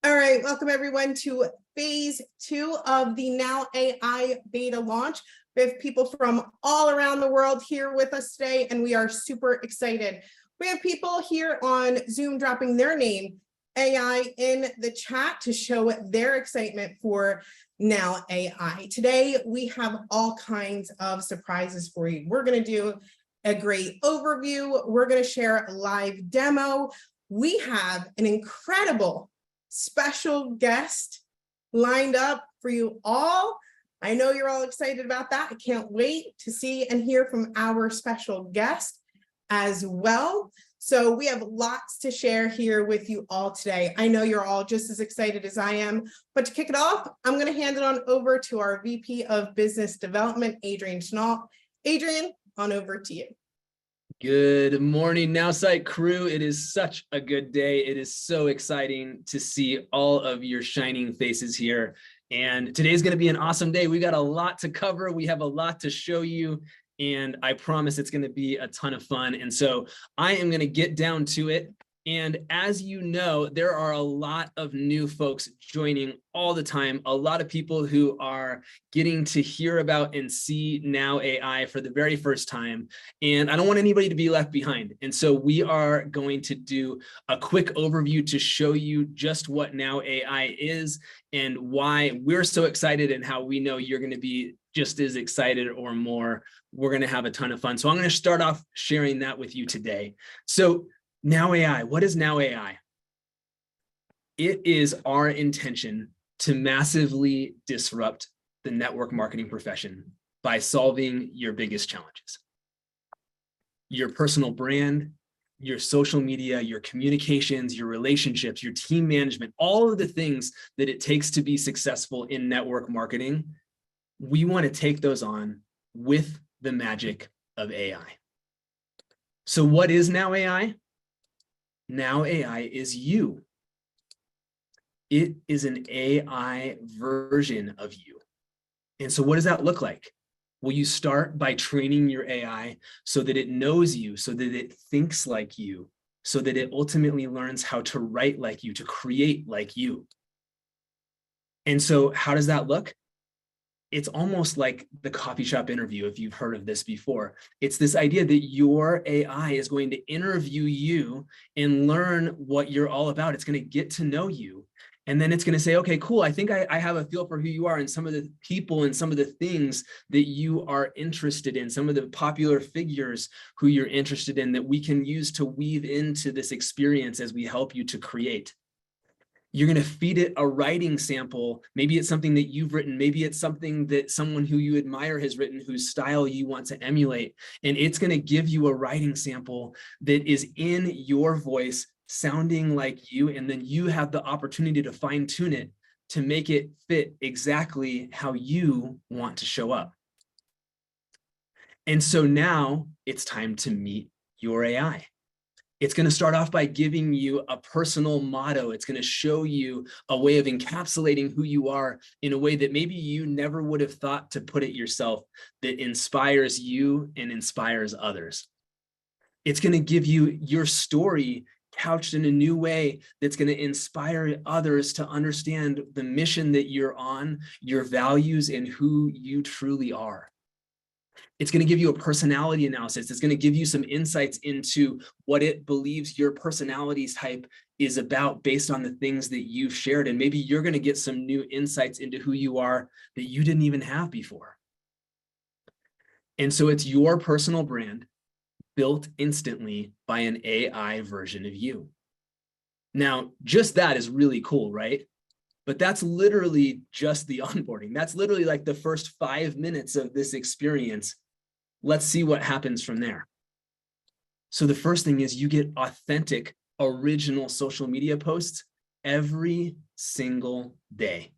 All right, welcome everyone to phase 2 of the Now AI beta launch. We have people from all around the world here with us today, and we are super excited. We have people here on Zoom dropping their name, AI, in the chat to show their excitement for Now AI. Today, we have all kinds of surprises for you. We're going to do a great overview. We're going to share a live demo. We have an incredible special guest lined up for you all. I know you're all excited about that. I can't wait to see and hear from our special guest as well. So we have lots to share here with you all today. I know you're all just as excited as I am, but to kick it off, I'm going to hand it on over to our VP of Business Development, Adrian Chenault. Adrian, on over to you. Good morning, Nowsite crew. It is such a good day. It is so exciting to see all of your shining faces here. And today's going to be an awesome day. We got a lot to cover. We have a lot to show you. And I promise it's going to be a ton of fun. And so I am going to get down to it. And as you know, there are a lot of new folks joining all the time, a lot of people who are getting to hear about and see Now AI for the very first time. And I don't want anybody to be left behind. And so we are going to do a quick overview to show you just what Now AI is and why we're so excited and how we know you're going to be just as excited or more. We're going to have a ton of fun. So I'm going to start off sharing that with you today. So Now AI, what is Now AI? It is our intention to massively disrupt the network marketing profession by solving your biggest challenges. Your personal brand, your social media, your communications, your relationships, your team management, all of the things that it takes to be successful in network marketing. We want to take those on with the magic of AI. So what is Now AI? Now AI is you. It is an AI version of you. And so what does that look like? Well, you start by training your AI so that it knows you, so that it thinks like you, so that it ultimately learns how to write like you, to create like you. And so how does that look? It's almost like the coffee shop interview, if you've heard of this before. It's this idea that your AI is going to interview you and learn what you're all about. It's going to get to know you. And then it's going to say, okay, cool. I think I have a feel for who you are and some of the people and some of the things that you are interested in, some of the popular figures who you're interested in that we can use to weave into this experience as we help you to create. You're going to feed it a writing sample. Maybe it's something that you've written. Maybe it's something that someone who you admire has written, whose style you want to emulate. And it's going to give you a writing sample that is in your voice, sounding like you. And then you have the opportunity to fine tune it to make it fit exactly how you want to show up. And so now it's time to meet your AI. It's going to start off by giving you a personal motto. It's going to show you a way of encapsulating who you are in a way that maybe you never would have thought to put it yourself, that inspires you and inspires others. It's going to give you your story couched in a new way that's going to inspire others to understand the mission that you're on, your values, and who you truly are. It's going to give you a personality analysis. It's going to give you some insights into what it believes your personality type is about based on the things that you've shared. And maybe you're going to get some new insights into who you are that you didn't even have before. And so it's your personal brand built instantly by an AI version of you. Now, just that is really cool, right? But that's literally just the onboarding. That's literally like the first 5 minutes of this experience. Let's see what happens from there. So the first thing is you get authentic, original social media posts every single day.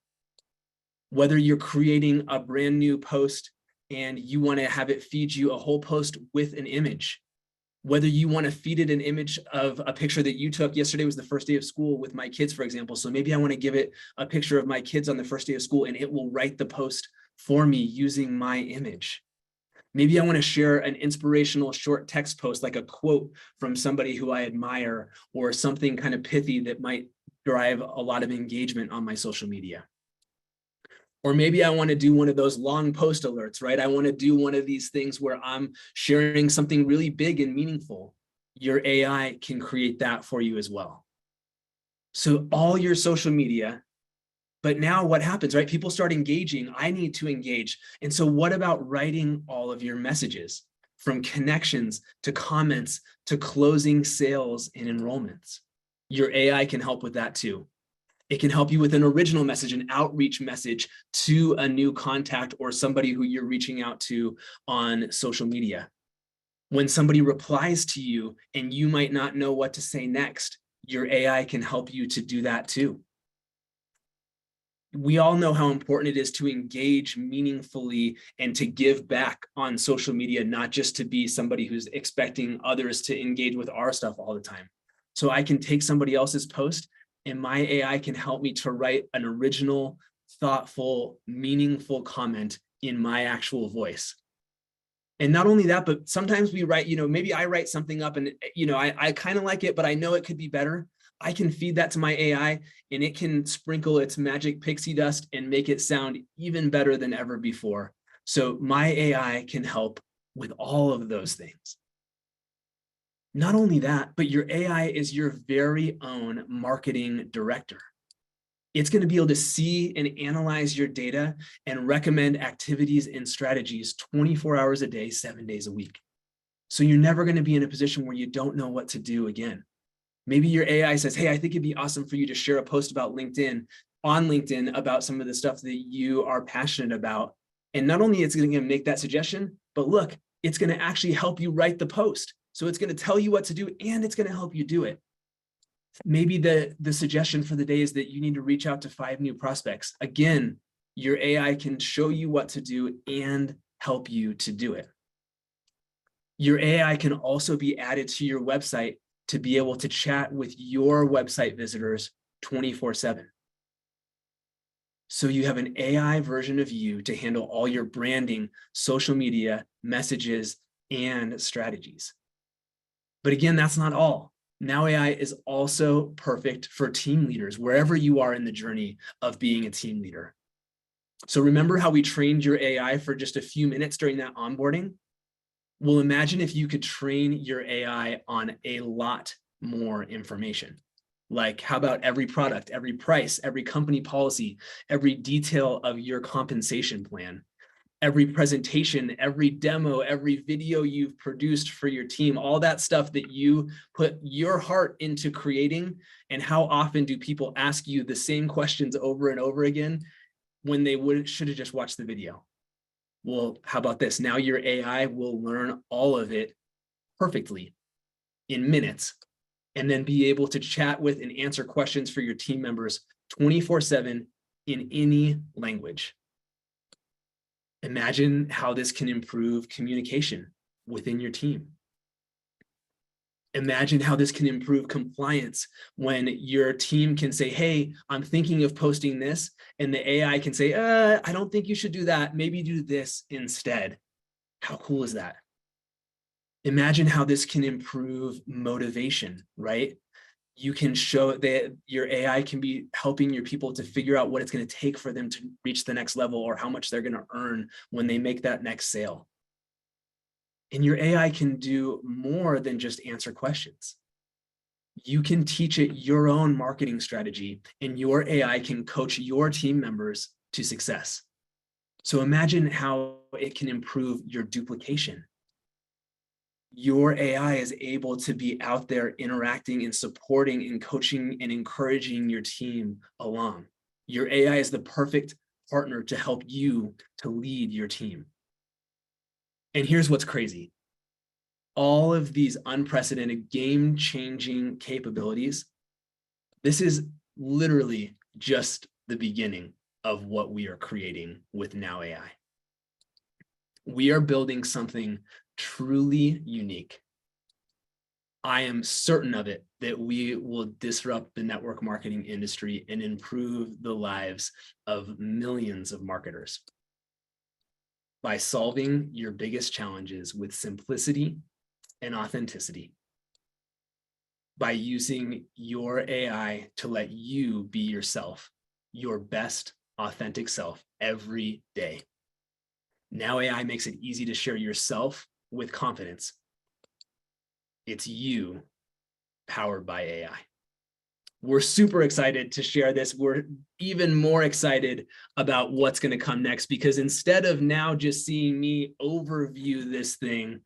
Whether you're creating a brand new post and you want to have it feed you a whole post with an image, whether you want to feed it an image of a picture that you took. Yesterday was the first day of school with my kids, for example. So maybe I want to give it a picture of my kids on the first day of school and it will write the post for me using my image. Maybe I want to share an inspirational short text post, like a quote from somebody who I admire or something kind of pithy that might drive a lot of engagement on my social media. Or maybe I want to do one of those long post alerts, right? I want to do one of these things where I'm sharing something really big and meaningful. Your AI can create that for you as well. So all your social media, but now what happens, right? People start engaging. I need to engage. And so what about writing all of your messages, from connections to comments to closing sales and enrollments? Your AI can help with that too. It can help you with an original message, an outreach message to a new contact or somebody who you're reaching out to on social media. When somebody replies to you and you might not know what to say next, your AI can help you to do that too. We all know how important it is to engage meaningfully and to give back on social media, not just to be somebody who's expecting others to engage with our stuff all the time. So I can take somebody else's post and my AI can help me to write an original, thoughtful, meaningful comment in my actual voice. And not only that, but sometimes we write, maybe I write something up and, I kind of like it, but I know it could be better. I can feed that to my AI and it can sprinkle its magic pixie dust and make it sound even better than ever before. So my AI can help with all of those things. Not only that, but your AI is your very own marketing director. It's going to be able to see and analyze your data and recommend activities and strategies 24 hours a day, 7 days a week. So you're never going to be in a position where you don't know what to do again. Maybe your AI says, hey, I think it'd be awesome for you to share a post about LinkedIn on LinkedIn about some of the stuff that you are passionate about. And not only is it going to make that suggestion, but look, it's going to actually help you write the post. So it's going to tell you what to do and it's going to help you do it. Maybe the suggestion for the day is that you need to reach out to 5 new prospects. Again, your AI can show you what to do and help you to do it. Your AI can also be added to your website to be able to chat with your website visitors 24/7. So you have an AI version of you to handle all your branding, social media, messages, and strategies. But again, that's not all. nowAI is also perfect for team leaders, wherever you are in the journey of being a team leader. So remember how we trained your AI for just a few minutes during that onboarding? Well, imagine if you could train your AI on a lot more information. Like, how about every product, every price, every company policy, every detail of your compensation plan, every presentation, every demo, every video you've produced for your team, all that stuff that you put your heart into creating. And how often do people ask you the same questions over and over again when they should have just watched the video? Well, how about this? Now your AI will learn all of it perfectly in minutes, and then be able to chat with and answer questions for your team members 24/7 in any language. Imagine how this can improve communication within your team. Imagine how this can improve compliance when your team can say, hey, I'm thinking of posting this, and the AI can say, I don't think you should do that. Maybe do this instead. How cool is that? Imagine how this can improve motivation, right? You can show that your AI can be helping your people to figure out what it's going to take for them to reach the next level, or how much they're going to earn when they make that next sale. And your AI can do more than just answer questions. You can teach it your own marketing strategy, and your AI can coach your team members to success. So imagine how it can improve your duplication. Your AI is able to be out there interacting and supporting and coaching and encouraging your team along. Your AI is the perfect partner to help you to lead your team. And here's what's crazy. All of these unprecedented game-changing capabilities, this is literally just the beginning of what we are creating with nowAI. We are building something truly unique. I am certain of it that we will disrupt the network marketing industry and improve the lives of millions of marketers by solving your biggest challenges with simplicity and authenticity. by using your AI to let you be yourself, your best authentic self every day. Now AI makes it easy to share yourself with confidence. It's you powered by AI. We're super excited to share this. We're even more excited about what's going to come next, because instead of now just seeing me overview this thing,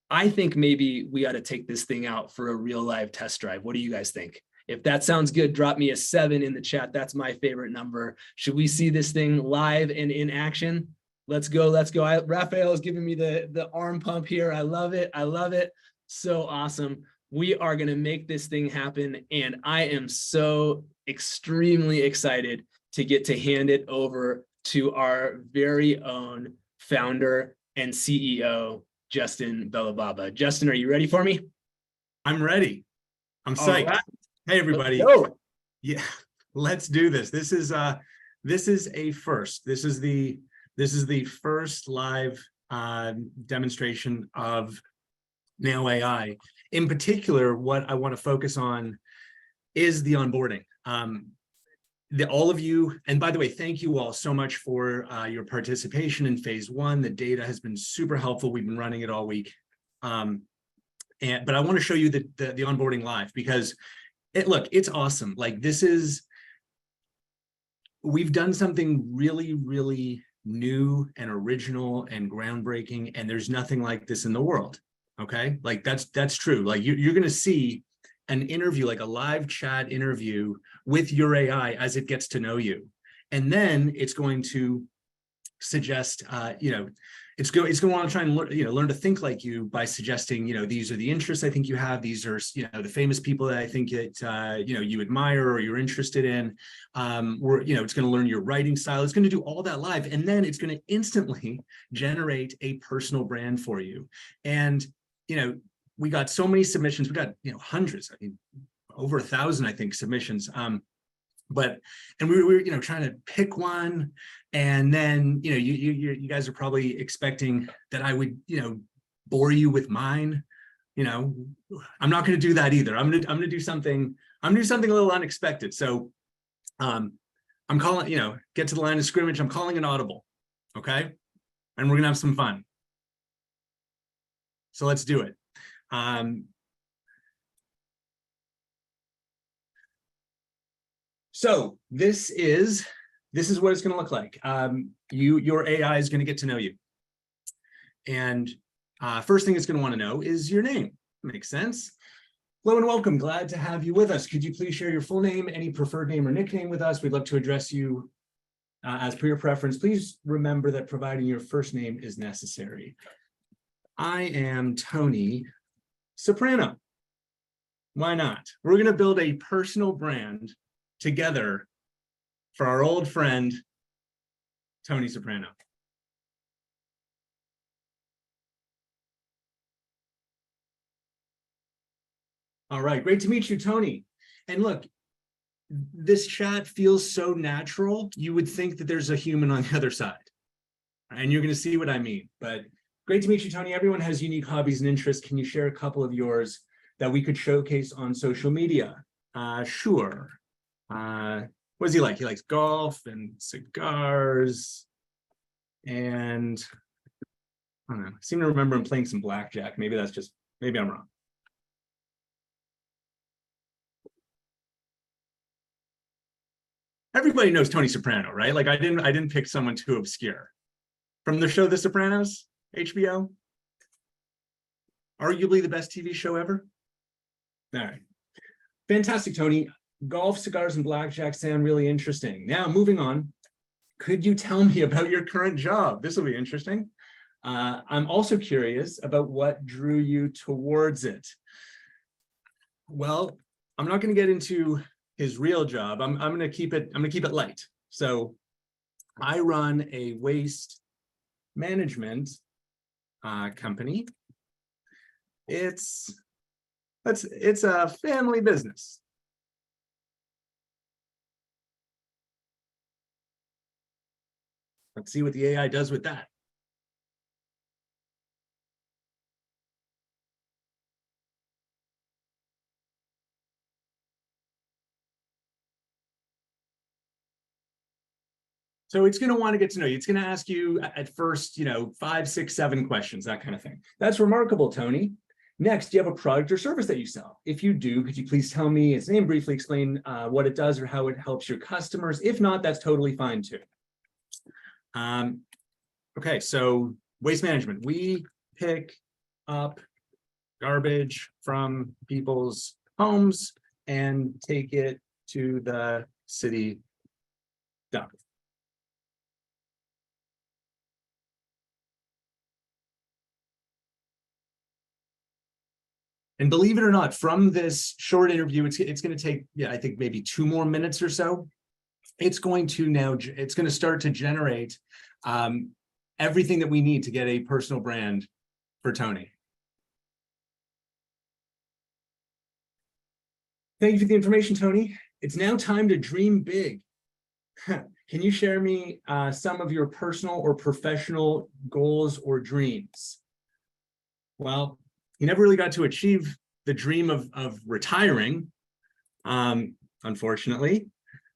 I think maybe we ought to take this thing out for a real live test drive. What do you guys think? If that sounds good, drop me a 7 in the chat. That's my favorite number. Should we see this thing live and in action? Let's go. Let's go. Raphael is giving me the arm pump here. I love it. I love it. So awesome. We are going to make this thing happen. And I am so extremely excited to get to hand it over to our very own founder and CEO, Justin Belobaba. Justin, are you ready for me? I'm ready. I'm psyched. Right. Hey, everybody. Yeah, let's do this. This is a first. This is the first live demonstration of Now AI. In particular, what I want to focus on is the onboarding. All of you, and by the way, thank you all so much for your participation in phase 1. The data has been super helpful. We've been running it all week. But I want to show you the onboarding live, because it's awesome. Like, we've done something really, really new and original and groundbreaking, and there's nothing like this in the world. Okay, like that's true. Like, you're going to see an interview, like a live chat interview with your AI as it gets to know you, and then it's going to suggest, it's going to want to try and learn to think like you by suggesting, these are the interests I think you have. These are, the famous people that I think that you admire or you're interested in. It's going to learn your writing style. It's going to do all that live, and then it's going to instantly generate a personal brand for you. And we got so many submissions. We got hundreds. I mean, over 1,000, I think, submissions. And we were trying to pick one, and then you guys are probably expecting that I would bore you with mine. I'm not going to do that either. I'm going to do something. I'm going to do something a little unexpected. So I'm calling, get to the line of scrimmage. I'm calling an audible. Okay, and we're gonna have some fun. So let's do it. So this is what it's going to look like. Your AI is going to get to know you, and first thing it's going to want to know is your name. Makes sense. Hello and welcome. Glad to have you with us. Could you please share your full name, any preferred name or nickname with us? We'd love to address you as per your preference. Please remember that providing your first name is necessary. I am Tony Soprano. Why not? We're going to build a personal brand together for our old friend, Tony Soprano. All right, great to meet you, Tony. And look, this chat feels so natural, you would think that there's a human on the other side. And you're going to see what I mean. But great to meet you, Tony. Everyone has unique hobbies and interests. Can you share a couple of yours that we could showcase on social media? Sure. What does he like? He likes golf and cigars. And I don't know. I seem to remember him playing some blackjack. Maybe I'm wrong. Everybody knows Tony Soprano, right? Like, I didn't pick someone too obscure. From the show The Sopranos, HBO. Arguably the best TV show ever. All right. Fantastic, Tony. Golf, cigars, and blackjack sound really interesting. Now, moving on. Could you tell me about your current job? This will be interesting. I'm also curious about what drew you towards it. Well, I'm not going to get into his real job. I'm going to keep it light. So I run a waste management company. It's a family business. Let's see what the AI does with that. So it's going to want to get to know you. It's going to ask you at first, 5, 6, 7 questions, that kind of thing. That's remarkable, Tony. Next, do you have a product or service that you sell? If you do, could you please tell me its name, briefly explain what it does or how it helps your customers? If not, that's totally fine too. Okay, so waste management. We pick up garbage from people's homes and take it to the city dump. And believe it or not, from this short interview, it's going to take, I think maybe 2 more minutes or so. It's going to start to generate everything that we need to get a personal brand for Tony. Thank you for the information, Tony. It's now time to dream big. Can you share me some of your personal or professional goals or dreams? Well, he never really got to achieve the dream of retiring, unfortunately.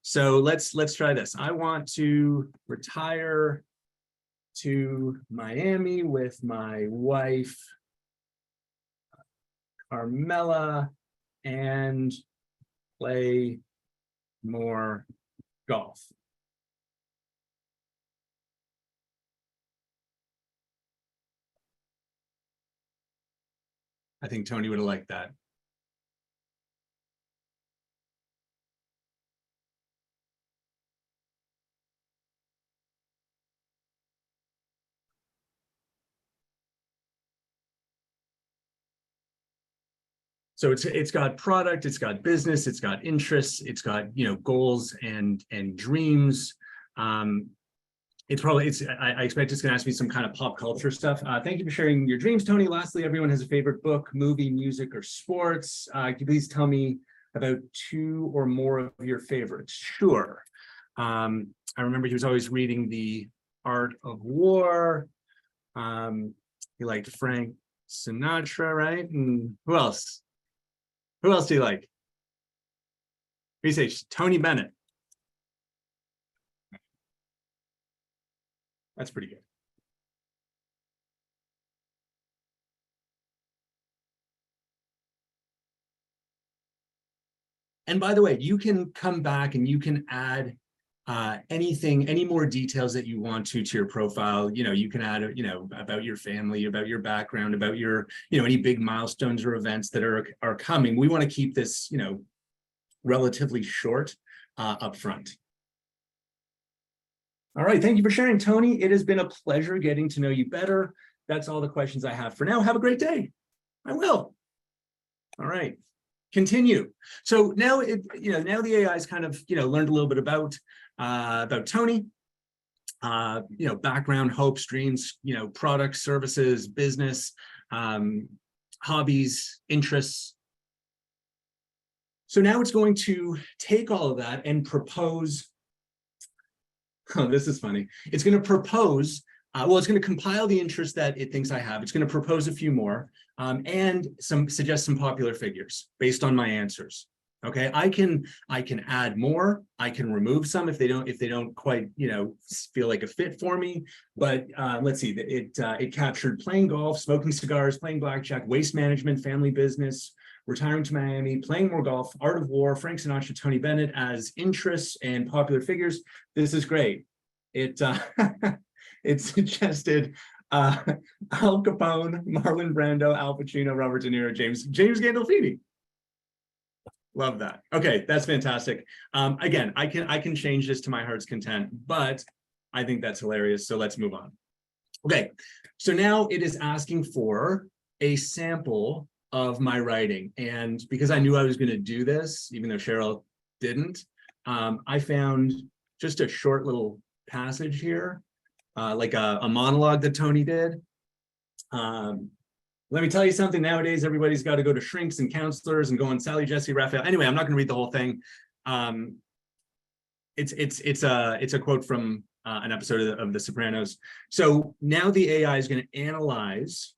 So let's try this. I want to retire to Miami with my wife, Carmela, and play more golf. I think Tony would have liked that. So it's got product, it's got business, it's got interests, it's got goals and dreams. I expect it's going to ask me some kind of pop culture stuff. Thank you for sharing your dreams, Tony. Lastly, everyone has a favorite book, movie, music, or sports. Can you please tell me about 2 or more of your favorites? Sure. I remember he was always reading The Art of War. He liked Frank Sinatra, right? And who else? Who else do you like? What do you say? Tony Bennett. That's pretty good. And by the way, you can come back and you can add any more details that you want to your profile. You can add, about your family, about your background, about your, any big milestones or events that are coming. We want to keep this, relatively short up front. All right, thank you for sharing, Tony. It has been a pleasure getting to know you better. That's all the questions I have for now. Have a great day. I will. All right, continue. So now now the AI's kind of learned a little bit about Tony. Background, hopes, dreams, products, services, business, hobbies, interests. So now it's going to take all of that and propose. Oh, this is funny. It's going to propose, it's going to compile the interests that it thinks I have. It's going to propose a few more and suggest some popular figures based on my answers. Okay, I can add more. I can remove some if they don't quite feel like a fit for me. But let's see, it captured playing golf, smoking cigars, playing blackjack, waste management, family business, retiring to Miami, playing more golf, Art of War, Frank Sinatra, Tony Bennett as interests and popular figures. This is great. It suggested Al Capone, Marlon Brando, Al Pacino, Robert De Niro, James Gandolfini. Love that. Okay, that's fantastic. Again, I can change this to my heart's content, but I think that's hilarious. So let's move on. Okay, so now it is asking for a sample of my writing. And because I knew I was going to do this, even though Cheryl didn't, I found just a short little passage here, like a monologue that Tony did. Let me tell you something. Nowadays, everybody's got to go to shrinks and counselors and go on Sally, Jesse, Raphael. Anyway, I'm not going to read the whole thing. It's a quote from an episode of The Sopranos. So now the AI is going to analyze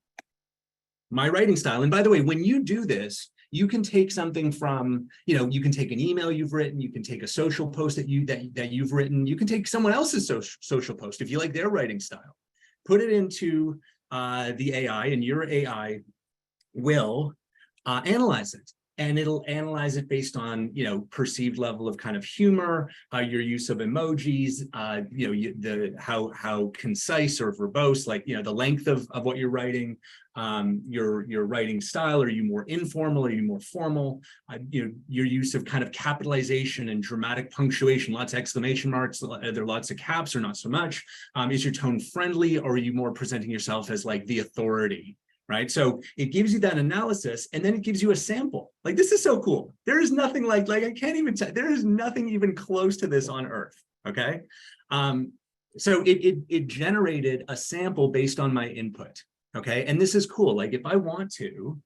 my writing style. And by the way, when you do this, You can take something from, you can take an email you've written, you can take a social post that you've written, you can take someone else's social post if you like their writing style, put it into the AI, and your AI will analyze it. And it'll analyze it based on, perceived level of kind of humor, your use of emojis, how concise or verbose, like, the length of what you're writing, your writing style. Are you more informal? Are you more formal? Your use of kind of capitalization and dramatic punctuation, lots of exclamation marks. Are there lots of caps or not so much? Is your tone friendly, or are you more presenting yourself as like the authority? Right. So it gives you that analysis, and then it gives you a sample. Like, this is so cool. There is nothing like I can't even tell, there is nothing even close to this on earth. Okay. So it generated a sample based on my input. Okay. And this is cool. Like, if I want to,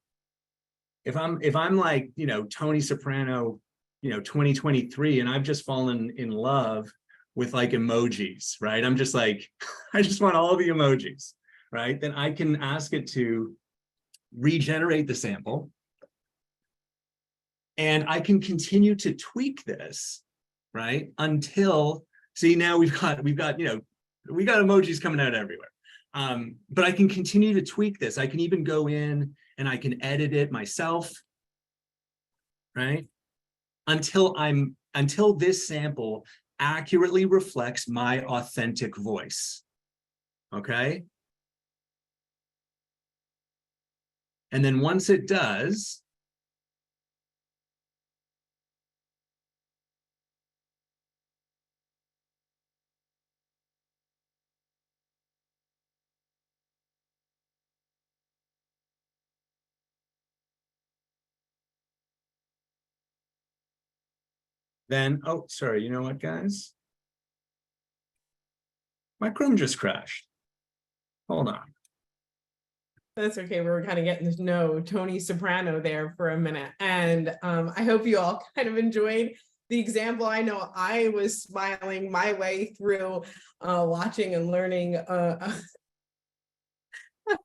if I'm like, Tony Soprano, 2023, and I've just fallen in love with like emojis, right? I'm just like, I just want all the emojis. Right, then I can ask it to regenerate the sample, and I can continue to tweak this, right, until, see, now we've got emojis coming out everywhere. But I can continue to tweak this. I can even go in and I can edit it myself, right, until this sample accurately reflects my authentic voice. Okay. And then once it does, then, oh, sorry, you know what, guys? My Chrome just crashed. Hold on. That's okay. We were kind of getting to know Tony Soprano there for a minute. And I hope you all kind of enjoyed the example. I know I was smiling my way through watching and learning a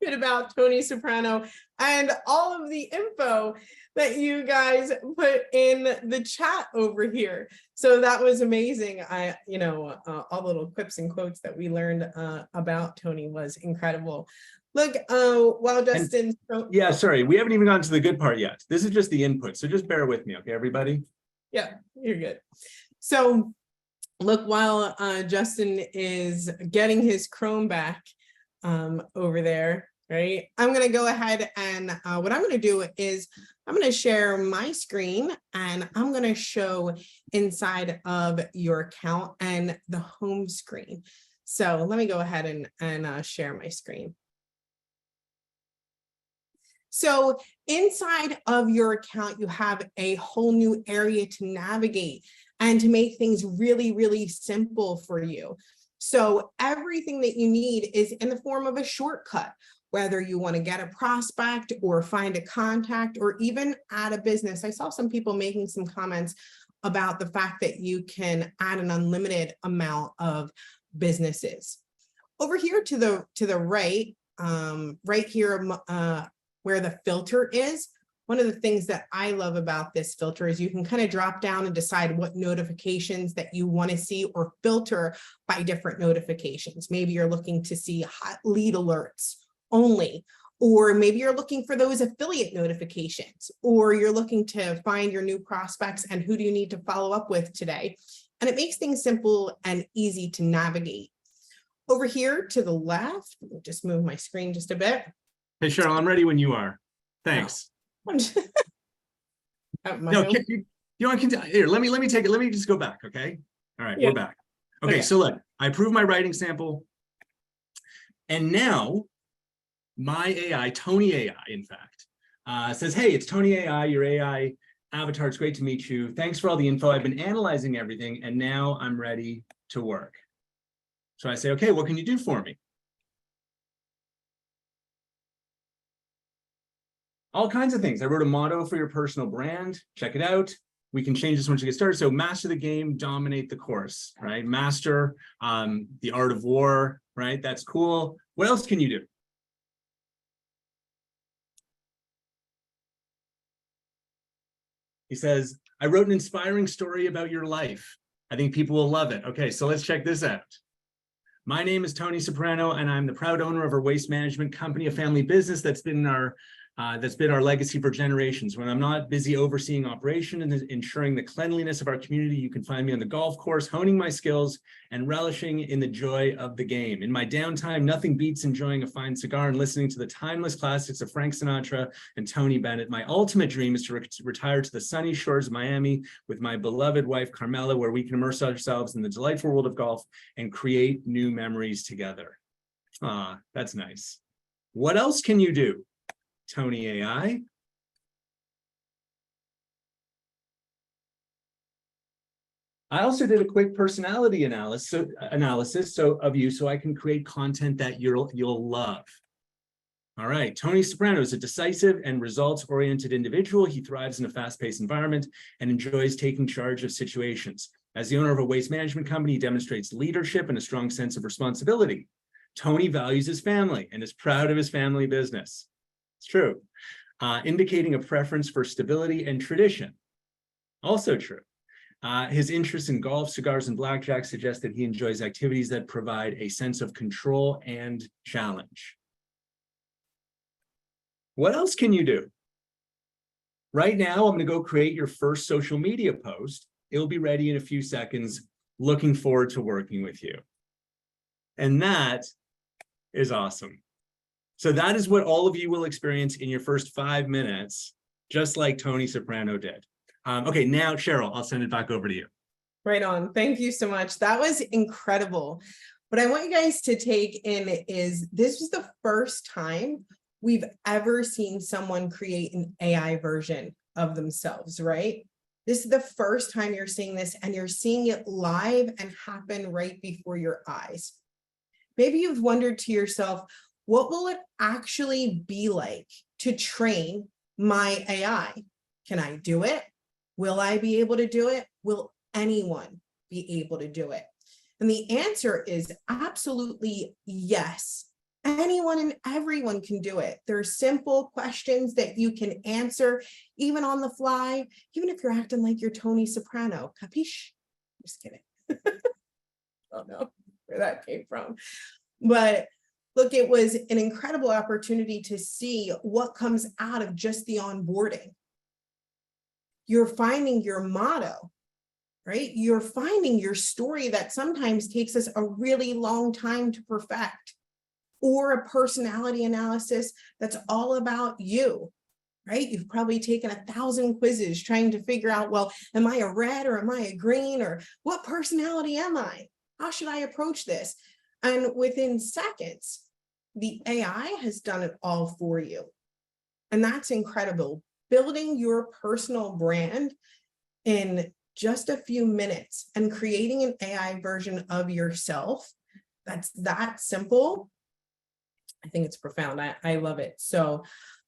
bit about Tony Soprano and all of the info that you guys put in the chat over here. So that was amazing. All the little quips and quotes that we learned about Tony was incredible. Look, while Justin. Yeah, sorry, we haven't even gotten to the good part yet. This is just the input, so just bear with me, okay, everybody? Yeah, you're good. So look, while Justin is getting his Chrome back over there, right? I'm going to go ahead and what I'm going to do is I'm going to share my screen, and I'm going to show inside of your account and the home screen. So let me go ahead and share my screen. So inside of your account, you have a whole new area to navigate and to make things really, really simple for you. So everything that you need is in the form of a shortcut, whether you want to get a prospect or find a contact or even add a business. I saw some people making some comments about the fact that you can add an unlimited amount of businesses. Over here to the right, right here, where the filter is, one of the things that I love about this filter is you can kind of drop down and decide what notifications that you want to see or filter by different notifications. Maybe you're looking to see hot lead alerts only, or maybe you're looking for those affiliate notifications, or you're looking to find your new prospects and who do you need to follow up with today. And it makes things simple and easy to navigate. Over here to the left, let me just move my screen just a bit. Hey, Cheryl, I'm ready when you are. Thanks. No, you want to continue? Here, let me take it. Let me just go back. Okay. All right, yeah. We're back. Okay, so look, I approved my writing sample. And now my AI, Tony AI, in fact, says, hey, it's Tony AI, your AI avatar. It's great to meet you. Thanks for all the info. I've been analyzing everything, and now I'm ready to work. So I say, okay, what can you do for me? All kinds of things. I wrote a motto for your personal brand. Check it out. We can change this once you get started. So master the game, dominate the course, right? Master the art of war, right? That's cool. What else can you do? He says, I wrote an inspiring story about your life. I think people will love it. Okay, so let's check this out. My name is Tony Soprano, and I'm the proud owner of our waste management company, a family business that's been our legacy for generations. When I'm not busy overseeing operation and ensuring the cleanliness of our community, you can find me on the golf course, honing my skills and relishing in the joy of the game. In my downtime, nothing beats enjoying a fine cigar and listening to the timeless classics of Frank Sinatra and Tony Bennett. My ultimate dream is to retire to the sunny shores of Miami with my beloved wife, Carmela, where we can immerse ourselves in the delightful world of golf and create new memories together. Ah, that's nice. What else can you do, Tony AI? I also did a quick personality analysis of you so I can create content that you'll love. All right, Tony Soprano is a decisive and results-oriented individual. He thrives in a fast-paced environment and enjoys taking charge of situations. As the owner of a waste management company, he demonstrates leadership and a strong sense of responsibility. Tony values his family and is proud of his family business. It's true. Indicating a preference for stability and tradition. Also true. His interest in golf, cigars, and blackjack suggest that he enjoys activities that provide a sense of control and challenge. What else can you do? Right now, I'm going to go create your first social media post. It'll be ready in a few seconds. Looking forward to working with you. And that is awesome. So that is what all of you will experience in your first 5 minutes, just like Tony Soprano did. Okay, now, Cheryl, I'll send it back over to you. Right on. Thank you so much. That was incredible. What I want you guys to take in is this was the first time we've ever seen someone create an AI version of themselves, right? This is the first time you're seeing this, and you're seeing it live and happen right before your eyes. Maybe you've wondered to yourself, what will it actually be like to train my AI? Can I do it? Will I be able to do it? Will anyone be able to do it? And the answer is absolutely yes. Anyone and everyone can do it. There are simple questions that you can answer even on the fly, even if you're acting like you're Tony Soprano. Capiche? Just kidding. I don't know where that came from. But look, it was an incredible opportunity to see what comes out of just the onboarding. You're finding your motto, right? You're finding your story that sometimes takes us a really long time to perfect, or a personality analysis that's all about you, right? You've probably taken 1,000 quizzes trying to figure out, well, am I a red or am I a green, or what personality am I? How should I approach this? And within seconds, the AI has done it all for you. And that's incredible. Building your personal brand in just a few minutes and creating an AI version of yourself, that's that simple. I think it's profound. I love it. So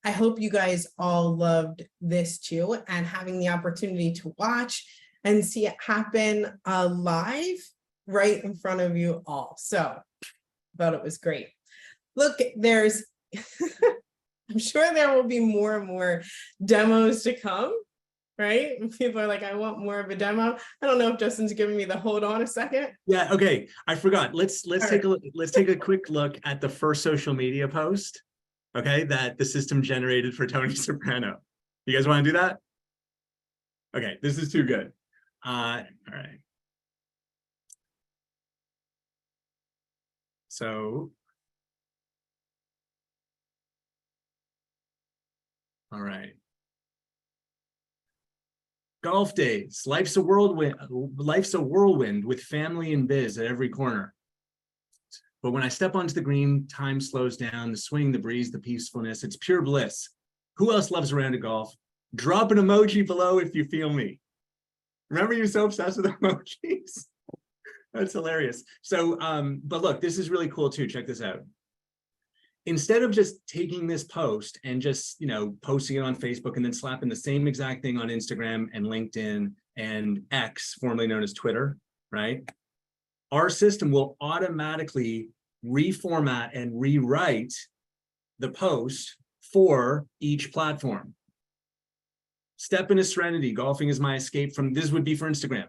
I hope you guys all loved this too, and having the opportunity to watch and see it happen live right in front of you all. So I thought it was great. Look, there's, I'm sure there will be more and more demos to come, right? And people are like, I want more of a demo. I don't know if Justin's giving me the hold on a second. Yeah, okay. I forgot. Let's take a quick look at the first social media post, okay, that the system generated for Tony Soprano. You guys want to do that? Okay, this is too good. All right. So, all right. Golf days. Life's a whirlwind with family and biz at every corner. But when I step onto the green, time slows down, the swing, the breeze, the peacefulness, it's pure bliss. Who else loves a round of golf? Drop an emoji below if you feel me. Remember, you're so obsessed with emojis? That's hilarious. So, but look, this is really cool too. Check this out. Instead of just taking this post and just, posting it on Facebook and then slapping the same exact thing on Instagram and LinkedIn and X, formerly known as Twitter, right? Our system will automatically reformat and rewrite the post for each platform. Step into serenity. Golfing is my escape from, this would be for Instagram,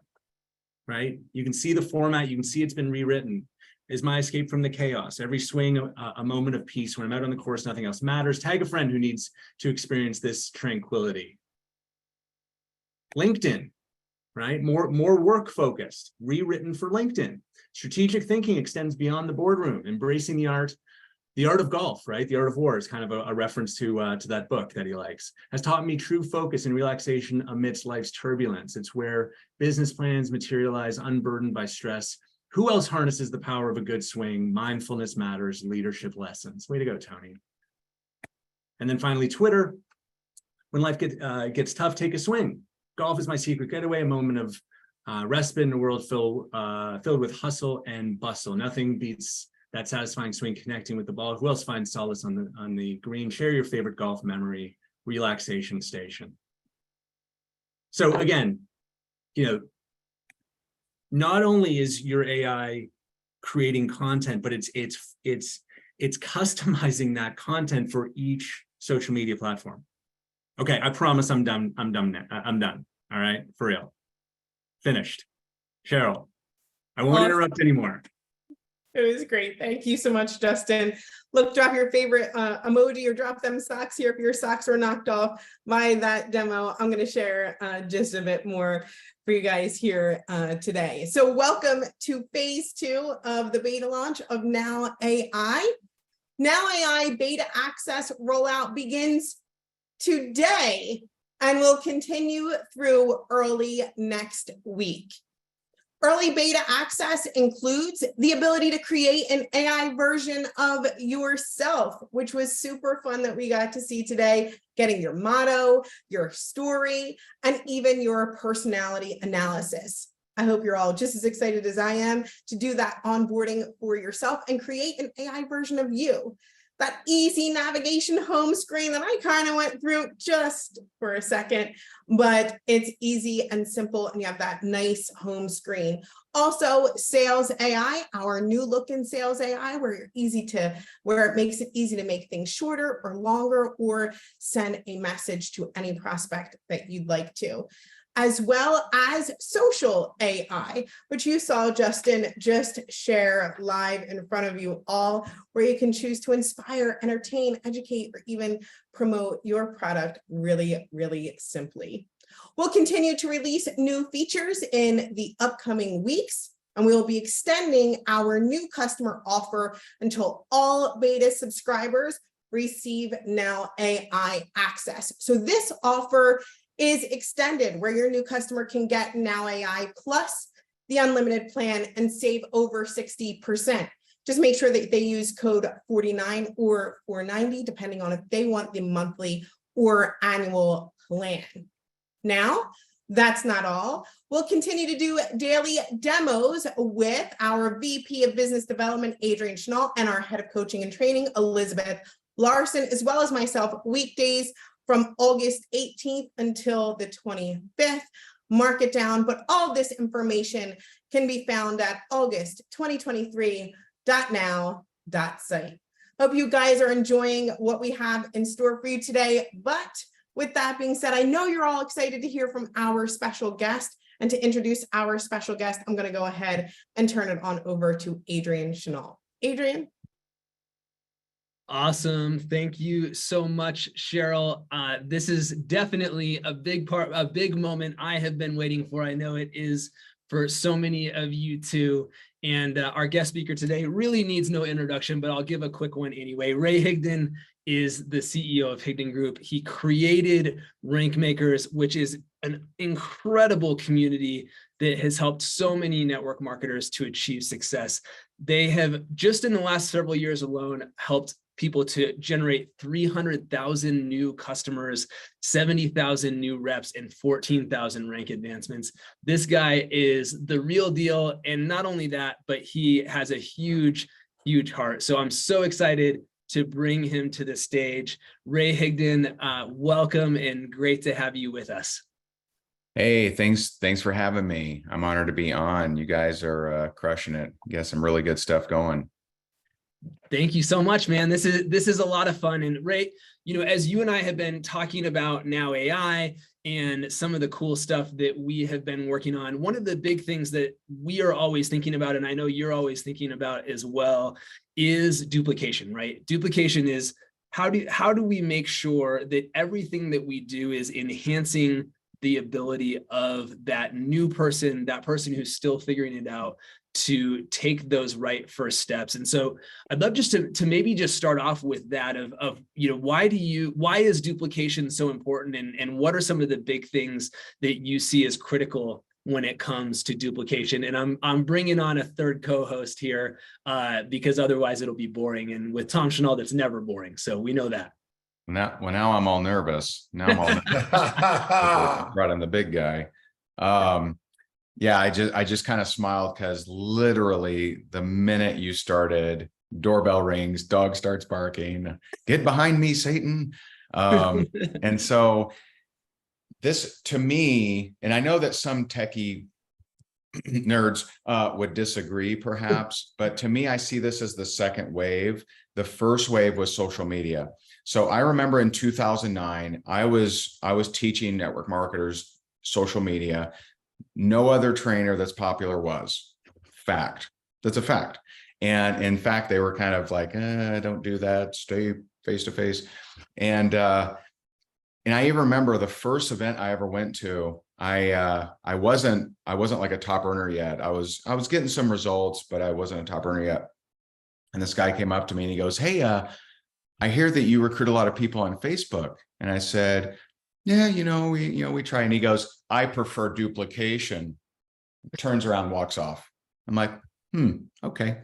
right? You can see the format. You can see it's been rewritten. Is my escape from the chaos. Every swing, a moment of peace. When I'm out on the course, nothing else matters. Tag a friend who needs to experience this tranquility. LinkedIn, right? More work focused, rewritten for LinkedIn. Strategic thinking extends beyond the boardroom, embracing the art of golf, right? The Art of War is kind of a reference to that book that he likes. Has taught me true focus and relaxation amidst life's turbulence. It's where business plans materialize unburdened by stress. Who else harnesses the power of a good swing? Mindfulness matters, leadership lessons. Way to go, Tony. And then finally, Twitter. When life gets tough, take a swing. Golf is my secret getaway, a moment of respite in a world filled with hustle and bustle. Nothing beats that satisfying swing, connecting with the ball. Who else finds solace on the green? Share your favorite golf memory, relaxation station. So again, not only is your AI creating content, but it's customizing that content for each social media platform. Okay, I promise I'm done. I'm done. All right, for real. Finished. Cheryl, I won't interrupt anymore. It was great. Thank you so much, Justin. Look, drop your favorite emoji or drop them socks here if your socks were knocked off by that demo. I'm going to share just a bit more for you guys here today. So welcome to phase 2 of the beta launch of nowAI. nowAI beta access rollout begins today and will continue through early next week. Early beta access includes the ability to create an AI version of yourself, which was super fun that we got to see today, getting your motto, your story, and even your personality analysis. I hope you're all just as excited as I am to do that onboarding for yourself and create an AI version of you. That easy navigation home screen that I kind of went through just for a second, but it's easy and simple, and you have that nice home screen. Also, Sales AI, our new look in Sales AI, where it makes it easy to make things shorter or longer, or send a message to any prospect that you'd like to. As well as Social AI, which you saw Justin just share live in front of you all, where you can choose to inspire, entertain, educate, or even promote your product really, really simply. We'll continue to release new features in the upcoming weeks, and we will be extending our new customer offer until all beta subscribers receive nowAI access. So this offer is extended, where your new customer can get nowAI plus the unlimited plan and save over 60%. Just make sure that they use code 49 or 490, depending on if they want the monthly or annual plan. Now, that's not all. We'll continue to do daily demos with our VP of Business Development, Adrian Schnall, and our Head of Coaching and Training, Elizabeth Larson, as well as myself, weekdays from August 18th until the 25th. Mark it down, but all this information can be found at august2023.now.site. Hope you guys are enjoying what we have in store for you today. But with that being said, I know you're all excited to hear from our special guest. And to introduce our special guest, I'm going to go ahead and turn it on over to Adrian Schnall. Adrian? Awesome. Thank you so much, Cheryl. This is definitely a big moment I have been waiting for. I know it is for so many of you too. And our guest speaker today really needs no introduction, but I'll give a quick one anyway. Ray Higdon is the CEO of Higdon Group. He created Rank Makers, which is an incredible community that has helped so many network marketers to achieve success. They have, just in the last several years alone, helped people to generate 300,000 new customers, 70,000 new reps, and 14,000 rank advancements. This guy is the real deal. And not only that, but he has a huge, huge heart. So I'm so excited to bring him to the stage. Ray Higdon, welcome, and great to have you with us. Hey, thanks for having me. I'm honored to be on. You guys are crushing it. Got some really good stuff going. Thank you so much, man. This is a lot of fun. And Ray, as you and I have been talking about nowAI and some of the cool stuff that we have been working on. One of the big things that we are always thinking about, and I know you're always thinking about as well, is duplication, right? Duplication is how do we make sure that everything that we do is enhancing the ability of that new person, that person who's still figuring it out, to take those right first steps. And so I'd love just to maybe just start off with that of why is duplication so important, and what are some of the big things that you see as critical when it comes to duplication? And I'm bringing on a third co-host here because otherwise it'll be boring. And with Tom Chenault, that's never boring. So we know that. Now I'm all nervous. Now I'm all nervous. Brought in the big guy. Yeah, I just kind of smiled because literally the minute you started, doorbell rings, dog starts barking, get behind me, Satan. And so this, to me, and I know that some techie nerds would disagree perhaps, but to me, I see this as the second wave. The first wave was social media. So I remember in 2009, I was teaching network marketers social media. No other trainer that's popular was. Fact. That's a fact. And in fact, they were kind of like, don't do that, stay face to face. And I even remember the first event I ever went to, I wasn't like a top earner yet. I was getting some results, but I wasn't a top earner yet. And this guy came up to me and he goes, "Hey, I hear that you recruit a lot of people on Facebook." And I said, "Yeah, we try." And he goes, "I prefer duplication." Turns around, walks off. I'm like, okay.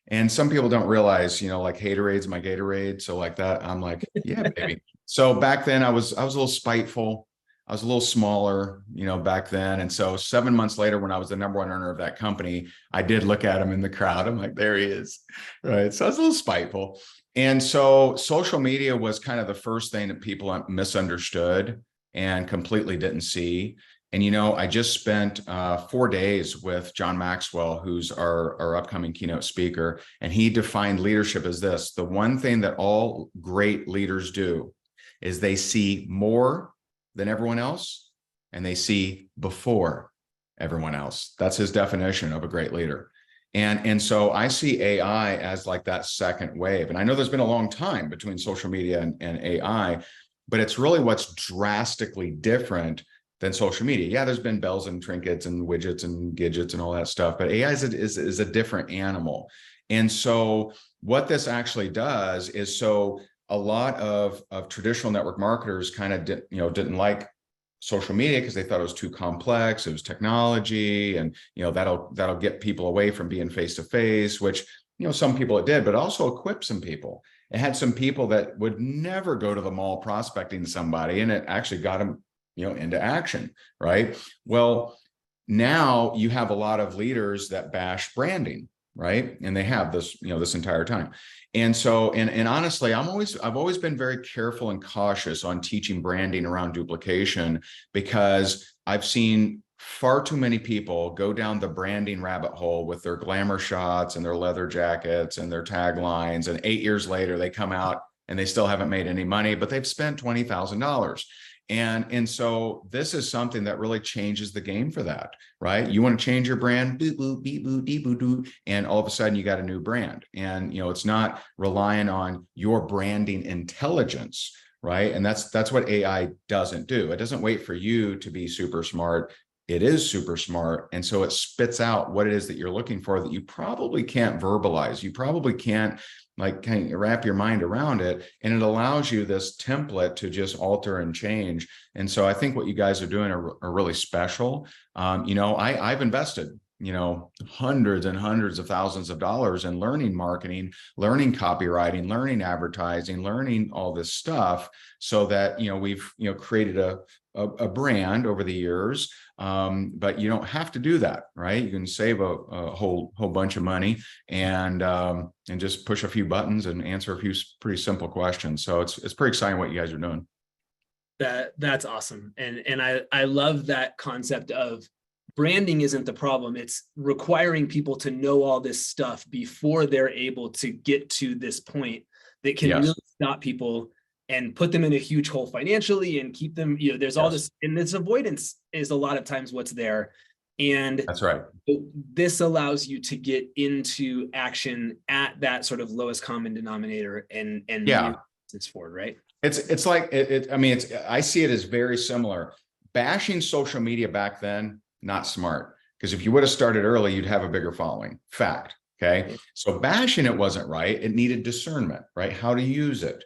And some people don't realize, like Hatorade's my Gatorade. So like that, I'm like, yeah, baby. So back then I was a little spiteful. I was a little smaller, back then. And so 7 months later, when I was the #1 earner of that company, I did look at him in the crowd. I'm like, there he is. Right. So I was a little spiteful. And so social media was kind of the first thing that people misunderstood and completely didn't see. And, I just spent 4 days with John Maxwell, who's our upcoming keynote speaker, and he defined leadership as this: the one thing that all great leaders do is they see more than everyone else, and they see before everyone else. That's his definition of a great leader. And so I see AI as like that second wave. And I know there's been a long time between social media and AI, but it's really what's drastically different than social media. Yeah, there's been bells and trinkets and widgets and gadgets and all that stuff, but AI is a different animal. And so what this actually does is, so a lot of traditional network marketers kind of didn't like social media because they thought it was too complex. It was technology, and that'll get people away from being face to face, which some people it did, but also equipped some people. It had some people that would never go to the mall prospecting somebody, and it actually got them into action, right? Well, now you have a lot of leaders that bash branding, right? And they have this this entire time. And so, and honestly, I've always been very careful and cautious on teaching branding around duplication, because I've seen far too many people go down the branding rabbit hole with their glamour shots and their leather jackets and their taglines. And 8 years later, they come out and they still haven't made any money, but they've spent $20,000. And so this is something that really changes the game for that, right? You want to change your brand, boop, boop, beep, boop, dee, boop, doo, and all of a sudden you got a new brand. And, it's not relying on your branding intelligence, right? And that's what AI doesn't do. It doesn't wait for you to be super smart. It is super smart. And so it spits out what it is that you're looking for that you probably can't verbalize. You probably can't kind of wrap your mind around it. And it allows you this template to just alter and change. And so I think what you guys are doing are really special. I've invested, hundreds and hundreds of thousands of dollars in learning marketing, learning copywriting, learning advertising, learning all this stuff, so that, we've, created a brand over the years. But you don't have to do that, right? You can save a whole bunch of money and just push a few buttons and answer a few pretty simple questions. So it's pretty exciting what you guys are doing. That's awesome. And I love that concept of branding isn't the problem. It's requiring people to know all this stuff before they're able to get to this point that can really stop people and put them in a huge hole financially and keep them, there's all this, and this avoidance is a lot of times what's there. And That's right. This allows you to get into action at that sort of lowest common denominator and move this forward, right? It's like, I mean, I see it as very similar. Bashing social media back then, not smart. Because if you would have started early, you'd have a bigger following. Fact. Okay. So bashing it wasn't right. It needed discernment, right? How to use it.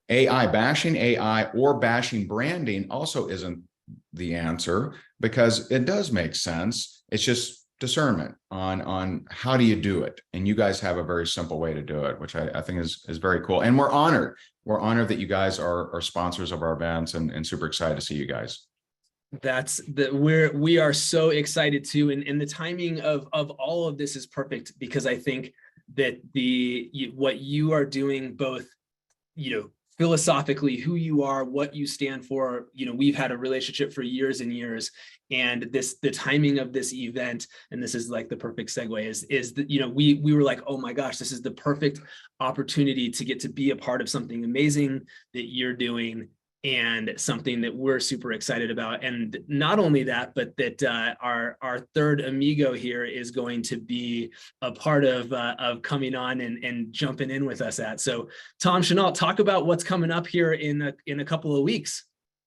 bashing AI or bashing branding also isn't the answer, because it does make sense. It's just discernment on how do you do it. And you guys have a very simple way to do it, which I think is very cool. And we're honored. We're honored that you guys are sponsors of our events, and super excited to see you guys. We are so excited too. And the timing of all of this is perfect, because I think that what you are doing, both, philosophically, who you are, what you stand for, we've had a relationship for years and years, and the timing of this event, and this is like the perfect segue, is that, we were like, oh my gosh, this is the perfect opportunity to get to be a part of something amazing that you're doing, and something that we're super excited about. And not only that, but that our third amigo here is going to be a part of coming on and jumping in with us at. So Tom Chenault, talk about what's coming up here in a couple of weeks.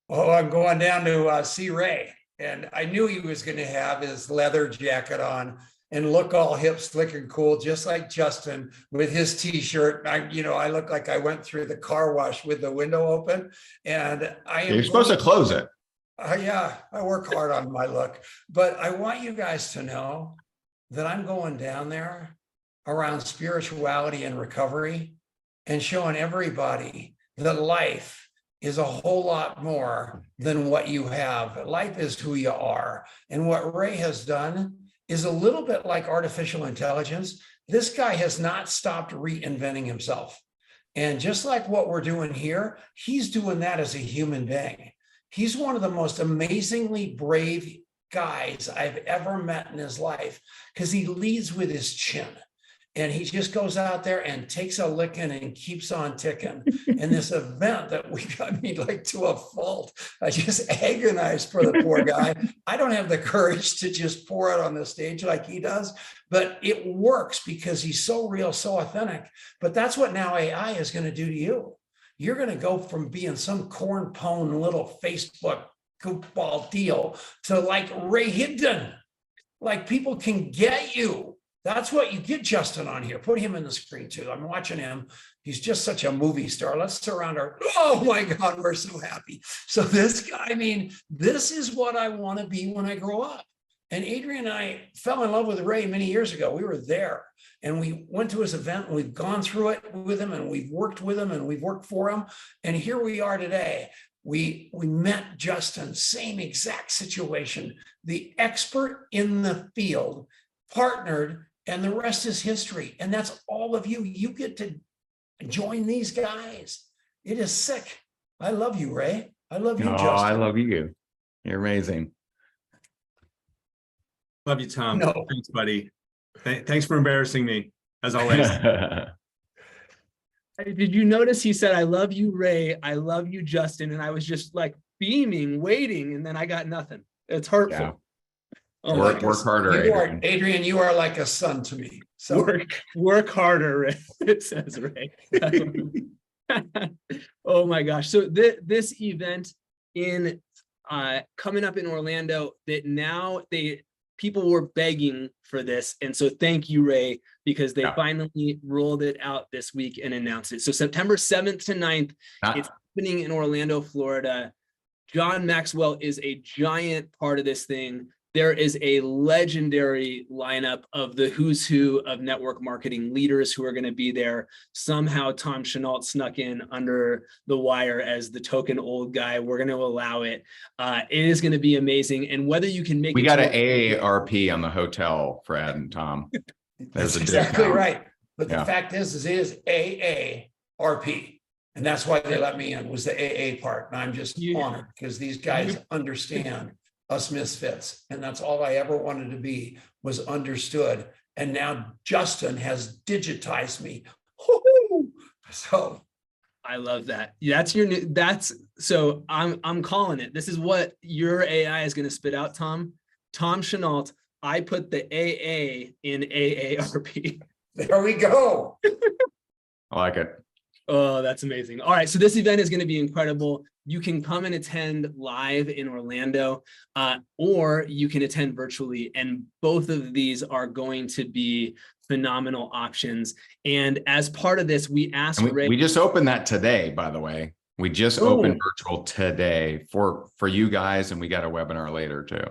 Oh, I'm going down to see Ray, and I knew he was going to have his leather jacket on and look all hip, slick, and cool, just like Justin with his t-shirt. I look like I went through the car wash with the window open, and You're supposed to close it. Yeah, I work hard on my look, but I want you guys to know that I'm going down there around spirituality and recovery, and showing everybody that life is a whole lot more than what you have. Life is who you are. And what Ray has done is a little bit like artificial intelligence. This guy has not stopped reinventing himself. And just like what we're doing here, he's doing that as a human being. He's one of the most amazingly brave guys I've ever met in his life, because he leads with his chin. And he just goes out there and takes a licking and keeps on ticking. And this event that we got me like to a fault. I just agonized for the poor guy. I don't have the courage to just pour it on the stage like he does, but it works because he's so real, so authentic. But that's what Now AI is going to do to you. You're going to go from being some corn pone little Facebook goofball deal to like Ray Higdon. Like, people can get you. That's what you get Justin on here. Put him in the screen too. I'm watching him. He's just such a movie star. Let's surround our, oh my God, we're so happy. So this guy, this is what I want to be when I grow up. And Adrian and I fell in love with Ray many years ago. We were there and we went to his event, and we've gone through it with him, and we've worked with him, and we've worked for him. And here we are today. We met Justin, same exact situation. The expert in the field partnered, and the rest is history. And that's all of you. You get to join these guys. It is sick. I love you, Ray. I love you, Justin. I love you. You're amazing. Love you, Tom. No. Thanks, buddy. Thanks for embarrassing me, as always. Did you notice he said, I love you, Ray. I love you, Justin. And I was just like beaming, waiting. And then I got nothing. It's hurtful. Yeah. Oh, work harder, Adrian, you are like a son to me. So work harder, Ray. It says Ray. Oh my gosh. So this event coming up in Orlando, that now people were begging for this. And so thank you, Ray, because they finally rolled it out this week and announced it. So September 7th to 9th, it's happening in Orlando, Florida. John Maxwell is a giant part of this thing. There is a legendary lineup of the who's who of network marketing leaders who are going to be there. Somehow Tom Chenault snuck in under the wire as the token old guy. We're going to allow it. It is going to be amazing. And whether you can make we got an AARP on the hotel, Fred and Tom. That's exactly right. But the fact is it is AARP. And that's why they let me in, was the AA part. And I'm just honored because these guys understand us misfits. And that's all I ever wanted to be, was understood. And now Justin has digitized me. So I love that. That's your new, so I'm calling it. This is what your AI is going to spit out, Tom. Tom Chenault, I put the AA in AARP. There we go. I like it. Oh, that's amazing. All right. So this event is going to be incredible. You can come and attend live in Orlando, or you can attend virtually. And both of these are going to be phenomenal options. And as part of this, we asked Ray. We just opened that today, by the way. We just opened virtual today for you guys, and we got a webinar later too.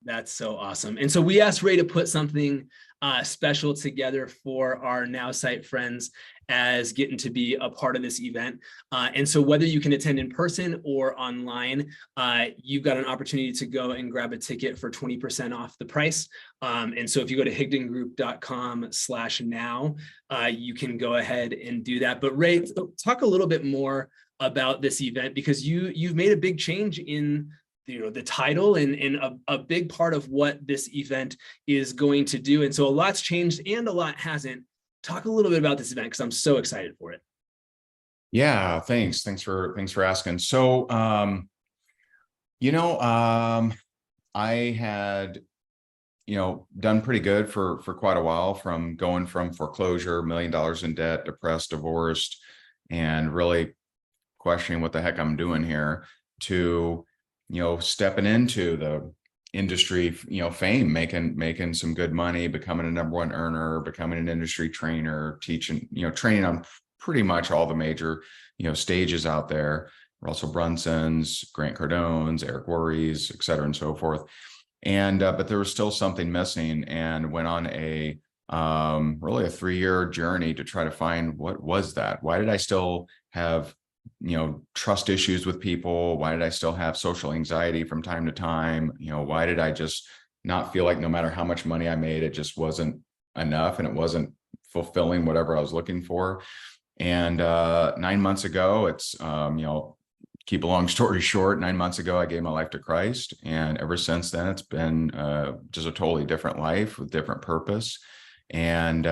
That's so awesome. And so we asked Ray to put something special together for our Nowsite friends as getting to be a part of this event. And so whether you can attend in person or online, you've got an opportunity to go and grab a ticket for 20% off the price. And so if you go to higdongroup.com/now, you can go ahead and do that. But Ray, talk a little bit more about this event, because you've made a big change in the title and a big part of what this event is going to do. And so a lot's changed and a lot hasn't. Talk a little bit about this event, because I'm so excited for it. Yeah, thanks for asking. So I had done pretty good for quite a while, from going from foreclosure, $1 million in debt, depressed, divorced, and really questioning what the heck I'm doing here, to stepping into the industry, fame, making some good money, becoming a #1 earner, becoming an industry trainer, teaching, training on pretty much all the major, stages out there, Russell Brunson's, Grant Cardone's, Eric Worre's, et cetera, and so forth. And, but there was still something missing, and went on a really a 3-year journey to try to find what was that. Why did I still have trust issues with people? Why did I still have social anxiety from time to time? Why did I just not feel like no matter how much money I made, it just wasn't enough and it wasn't fulfilling whatever I was looking for? And 9 months ago, it's, keep a long story short, 9 months ago, I gave my life to Christ. And ever since then, it's been just a totally different life with different purpose. And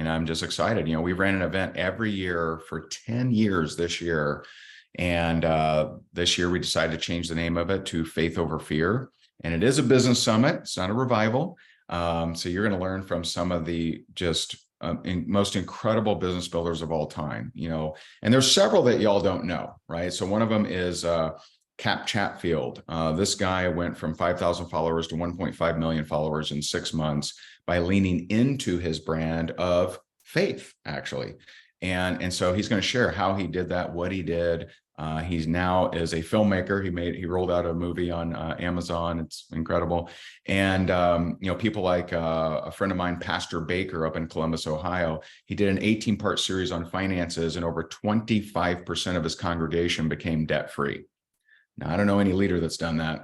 I'm just excited. We ran an event every year for 10 years this year. And this year we decided to change the name of it to Faith Over Fear. And it is a business summit. It's not a revival. So you're going to learn from some of the just most incredible business builders of all time, and there's several that y'all don't know, right? So one of them is Cap Chatfield. This guy went from 5,000 followers to 1.5 million followers in 6 months by leaning into his brand of faith, actually. And so he's going to share how he did that, what he did. He's now is a filmmaker. He rolled out a movie on Amazon. It's incredible. And, people like a friend of mine, Pastor Baker up in Columbus, Ohio, he did an 18-part series on finances, and over 25% of his congregation became debt-free. Now, I don't know any leader that's done that.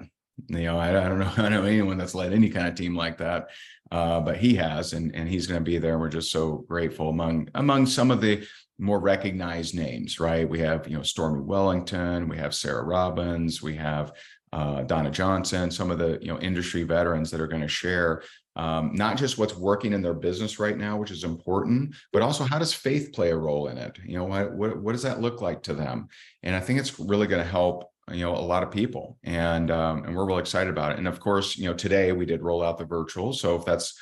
I don't know anyone that's led any kind of team like that, but he has, and he's going to be there. And we're just so grateful among some of the more recognized names, right? We have, Stormy Wellington, we have Sarah Robbins, we have Donna Johnson, some of the, industry veterans that are going to share not just what's working in their business right now, which is important, but also how does faith play a role in it? What does that look like to them? And I think it's really going to help a lot of people, and we're really excited about it. And of course, today we did roll out the virtual. So if that's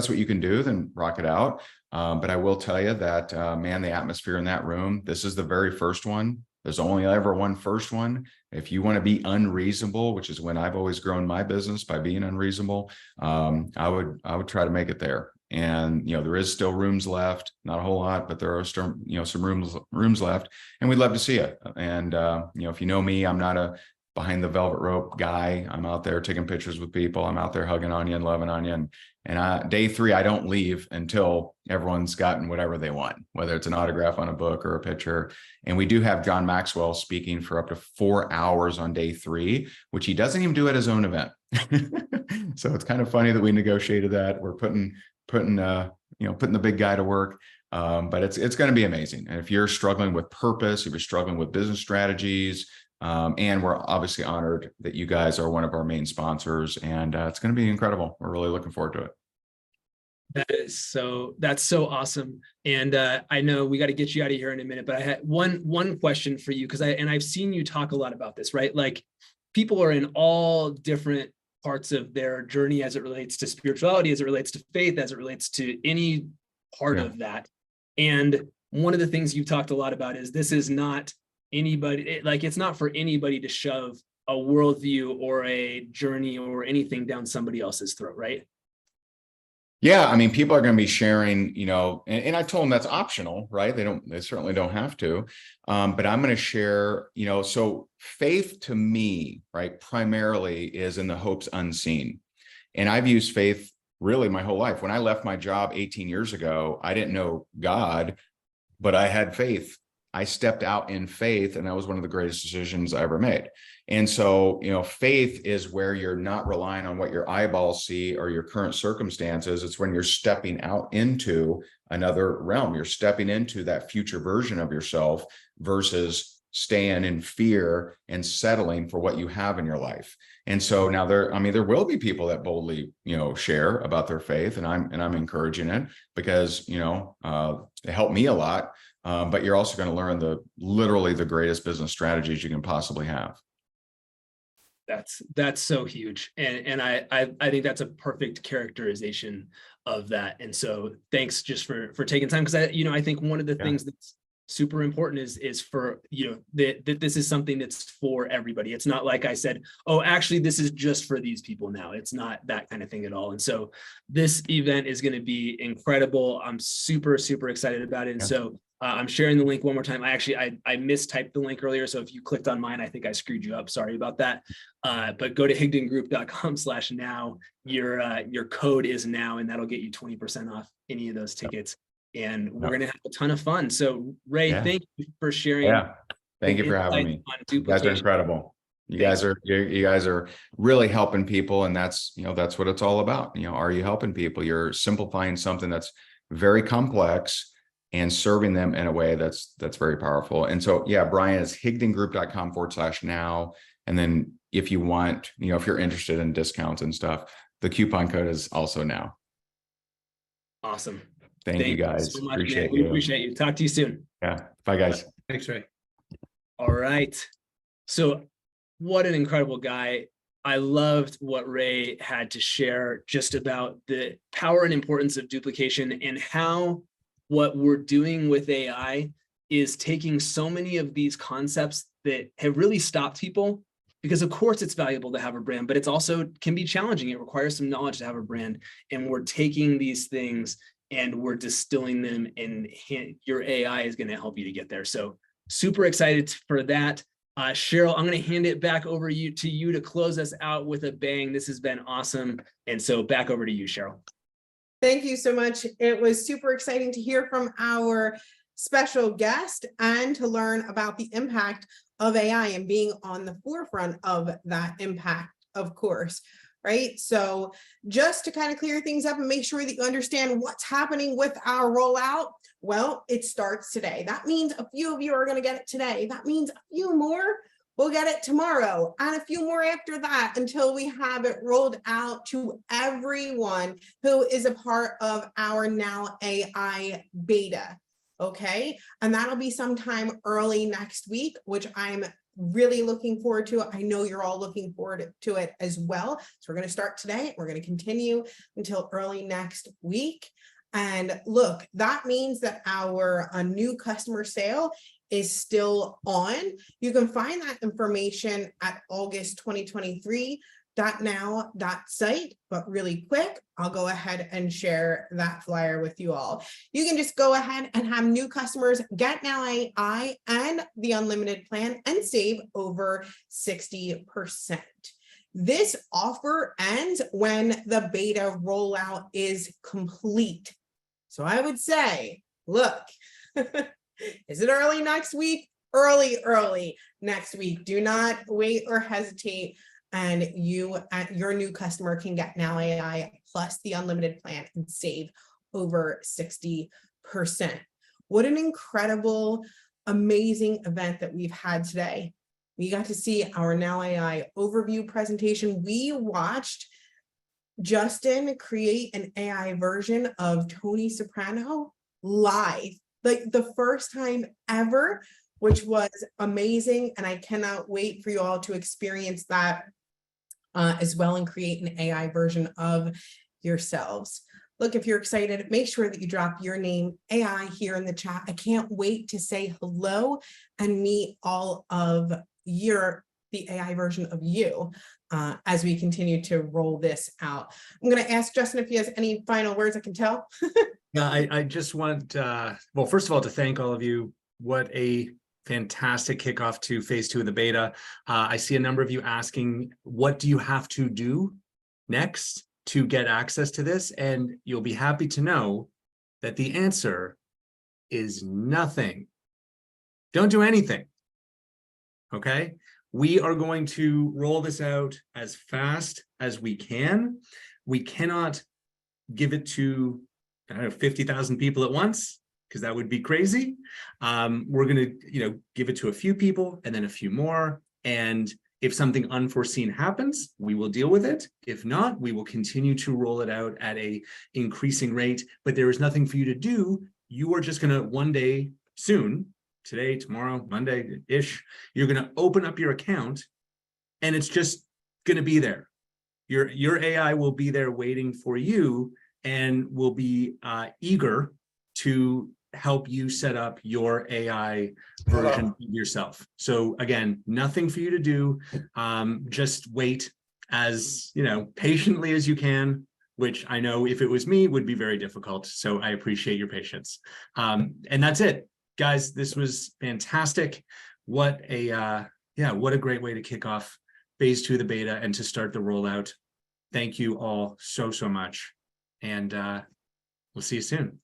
what you can do, then rock it out. But I will tell you that, man, the atmosphere in that room, this is the very first one. There's only ever one first one. If you want to be unreasonable, which is when I've always grown my business, by being unreasonable, I would try to make it there. And, there is still rooms left, not a whole lot, but there are still, some rooms left, and we'd love to see it. And, if you know me, I'm not a behind the velvet rope guy. I'm out there taking pictures with people. I'm out there hugging on you and loving on you. And day 3, I don't leave until everyone's gotten whatever they want, whether it's an autograph on a book or a picture. And we do have John Maxwell speaking for up to 4 hours on day 3, which he doesn't even do at his own event. So it's kind of funny that we negotiated that. We're putting the big guy to work. But it's going to be amazing. And if you're struggling with purpose, if you're struggling with business strategies, and we're obviously honored that you guys are one of our main sponsors, and it's going to be incredible. We're really looking forward to it. That's so awesome. And I know we got to get you out of here in a minute, but I had one question for you, because I've seen you talk a lot about this, right? Like, people are in all different parts of their journey as it relates to spirituality, as it relates to faith, as it relates to any part of that. And one of the things you've talked a lot about is this is not anybody, like, it's not for anybody to shove a worldview or a journey or anything down somebody else's throat, right? Yeah, I mean, people are going to be sharing, and I told them that's optional, right? They certainly don't have to. But I'm going to share, so faith to me, right, primarily is in the hopes unseen. And I've used faith really my whole life. When I left my job 18 years ago, I didn't know God, but I had faith. I stepped out in faith, and that was one of the greatest decisions I ever made. And so, faith is where you're not relying on what your eyeballs see or your current circumstances. It's when you're stepping out into another realm. You're stepping into that future version of yourself versus staying in fear and settling for what you have in your life. And so now there will be people that boldly, share about their faith, and I'm encouraging it because, it helped me a lot. But you're also going to learn literally the greatest business strategies you can possibly have. That's so huge. And I think that's a perfect characterization of that. And so thanks just for taking time. Cause I think one of the things that's super important is for, that this is something that's for everybody. It's not like I said, oh, actually, this is just for these people now. It's not that kind of thing at all. And so this event is going to be incredible. I'm super, super excited about it. And so I'm sharing the link one more time. I mistyped the link earlier. So if you clicked on mine, I think I screwed you up. Sorry about that. But go to higdongroup.com/now. Your code is now, and that'll get you 20% off any of those tickets. And we're going to have a ton of fun. So Ray, thank you for sharing. Yeah. Thank you for having me. You guys are incredible. You guys are really helping people. And that's what it's all about. Are you helping people? You're simplifying something that's very complex and serving them in a way that's very powerful. And so, Brian, is higdongroup.com/now. And then if you want, if you're interested in discounts and stuff, the coupon code is also now. Awesome. Thank you guys. So much, appreciate you. We appreciate you. Talk to you soon. Yeah. Bye, guys. Thanks, Ray. All right. So what an incredible guy. I loved what Ray had to share just about the power and importance of duplication, and how what we're doing with AI is taking so many of these concepts that have really stopped people, because of course it's valuable to have a brand, but it's also can be challenging. It requires some knowledge to have a brand. And we're taking these things and we're distilling them, and your AI is going to help you to get there. So super excited for that. Cheryl, I'm going to hand it back over to you to close us out with a bang. This has been awesome. And so back over to you, Cheryl. Thank you so much. It was super exciting to hear from our special guest and to learn about the impact of AI and being on the forefront of that impact, of course, right? So just to kind of clear things up and make sure that you understand what's happening with our rollout, well, it starts today. That means a few of you are going to get it today. That means a few more we'll get it tomorrow, and a few more after that, until we have it rolled out to everyone who is a part of our nowAI-Beta. Okay, and that'll be sometime early next week, which I'm really looking forward to. I know you're all looking forward to it as well. So we're going to start today. We're going to continue until early next week. And look, that means that our new customer sale is still on. You can find that information at August2023.now.site, but really quick, I'll go ahead and share that flyer with you all. You can just go ahead and have new customers get Now AI and the unlimited plan and save over 60%. This offer ends when the beta rollout is complete. So I would say, look, is it early next week? Early next week. Do not wait or hesitate. And your new customer can get Now AI plus the unlimited plan and save over 60%. What an incredible, amazing event that we've had today. We got to see our Now AI overview presentation. We watched Justin create an AI version of Tony Soprano live, like the first time ever, which was amazing. And I cannot wait for you all to experience that as well and create an AI version of yourselves. Look, if you're excited, make sure that you drop your name, AI, here in the chat. I can't wait to say hello and meet all of the AI version of you as we continue to roll this out. I'm going to ask Justin if he has any final words. I can tell. Yeah, I just want, well, first of all, to thank all of you. What a fantastic kickoff to phase 2 of the beta. I see a number of you asking, what do you have to do next to get access to this? And you'll be happy to know that the answer is nothing. Don't do anything. Okay? We are going to roll this out as fast as we can. We cannot give it to, I don't know, 50,000 people at once, because that would be crazy. We're going to, give it to a few people and then a few more. And if something unforeseen happens, we will deal with it. If not, we will continue to roll it out at a increasing rate. But there is nothing for you to do. You are just going to one day soon, today, tomorrow, Monday-ish, you're going to open up your account and it's just going to be there. Your AI will be there waiting for you and will be eager to help you set up your AI version of yourself. So again, nothing for you to do. Just wait as patiently as you can, which I know if it was me would be very difficult. So I appreciate your patience. And that's it, guys. This was fantastic. What a great way to kick off phase 2 of the beta and to start the rollout. Thank you all so much. And we'll see you soon.